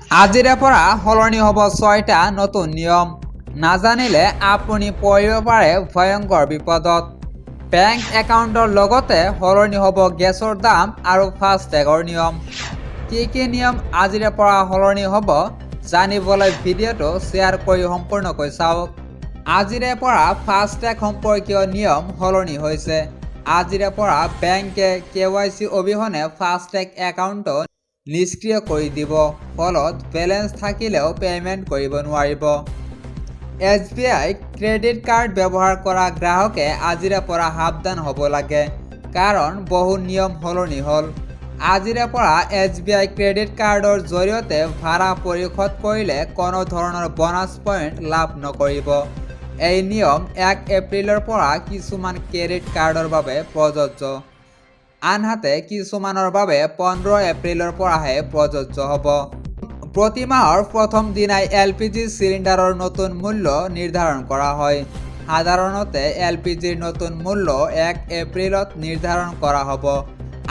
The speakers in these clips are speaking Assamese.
আজিৰে পৰা সলনি হ'ব ৬টা নতুন নিয়ম। নাজানিলে আপুনি পৰিব পাৰে ভয়ংকৰ বিপদত। বেংক একাউণ্টৰ লগতে সলনি হ'ব গেছৰ দাম আৰু ফাষ্টেগৰ নিয়ম। কি নিয়ম আজিৰে পৰা সলনি হ'ব জানিবলৈ ভিডিঅ'টো শ্বেয়াৰ কৰি সম্পূৰ্ণকৈ চাওক। আজিৰে পৰা ফাষ্টেগ সম্পৰ্কীয় নিয়ম সলনি হৈছে। আজিৰে পৰা বেংকে KYC অবিহনে ফাষ্টেগ একাউণ্ট নিষ্ক্ৰিয় কৰি দিব, ফলত বেলেঞ্চ থাকিলেও পে'মেণ্ট কৰিব নোৱাৰিব। SBI ক্ৰেডিট কাৰ্ড ব্যৱহাৰ কৰা গ্ৰাহকে আজিৰে পৰা সাৱধান হ'ব লাগে, কাৰণ বহু নিয়ম সলনি হ'ল। আজিৰে পৰা SBI ক্ৰেডিট কাৰ্ডৰ জৰিয়তে ভাড়া পৰিশোধ কৰিলে কোনো ধৰণৰ বোনাছ পইণ্ট লাভ নকৰিব। এই নিয়ম ১ এপ্ৰিলৰ পৰা কিছুমান ক্ৰেডিট কাৰ্ডৰ বাবে প্ৰযোজ্য, আনহাতে কিছুমানৰ বাবে ১৫ এপ্ৰিলৰ পৰাহে প্ৰযোজ্য হ'ব। প্ৰতি মাহৰ প্ৰথম দিনাই LPG চিলিণ্ডাৰৰ নতুন মূল্য নিৰ্ধাৰণ কৰা হয়। সাধাৰণতে LPGৰ নতুন মূল্য ১ এপ্ৰিলত নিৰ্ধাৰণ কৰা হ'ব।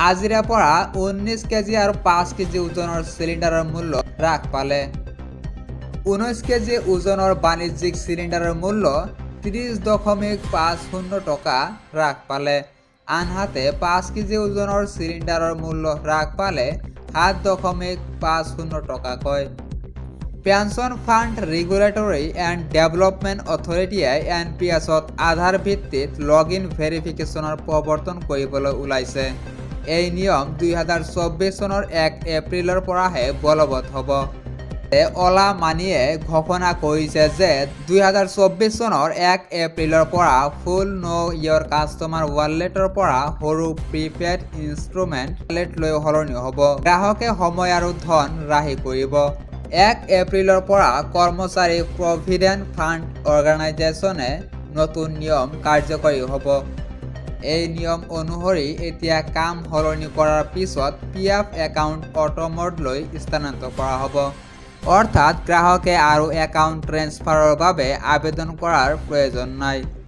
আজিৰে পৰা ১৯ কেজি আৰু ৫ কেজি ওজনৰ চিলিণ্ডাৰৰ মূল্য হ্ৰাস পালে। ১৯ কেজি ওজনৰ বাণিজ্যিক চিলিণ্ডাৰৰ মূল্য ৩০.৫০ টকা হ্ৰাস পালে, আনহাতে ৫ কেজি ওজনৰ চিলিণ্ডাৰৰ মূল্য হ্ৰাস পালে ৭.৫০ টকাকৈ। Pension fund regulatory and development অথৰিটিয়ে NPS-ত আধাৰ ভিত্তিত লগইন ভেৰিফিকেশ্যনৰ প্ৰৱৰ্তন কৰিবলৈ ওলাইছে। এই নিয়ম ২০২৪ চনৰ ১ এপ্ৰিলৰ পৰাহে বলৱৎ হ'ব। অলা মানিয়ে ঘোষণা কৰিছে যে ২০২৪ চনৰ ১ এপ্ৰিলৰ পৰা ফুল ন' ইয়ৰ কাষ্টমাৰ ৱালেটৰ পৰা সৰু প্ৰিপেইড ইনষ্ট্ৰুমেণ্ট ৱালেটলৈ সলনি হ'ব। গ্ৰাহকে সময় আৰু ধন ৰাহি কৰিব। ১ এপ্ৰিলৰ পৰা কৰ্মচাৰী প্ৰভিডেণ্ট ফাণ্ড অৰ্গেনাইজেশ্যনে নতুন নিয়ম কাৰ্যকৰী হ'ব। এই নিয়ম অনুসৰি এতিয়া কাম সলনি কৰাৰ পিছত PF একাউণ্ট অটোমোডলৈ স্থানান্তৰ কৰা হ'ব। অৰ্থাৎ গ্ৰাহকে আৰু একাউণ্ট ট্ৰেন্সফাৰৰ বাবে আবেদন কৰাৰ প্ৰয়োজন নাই।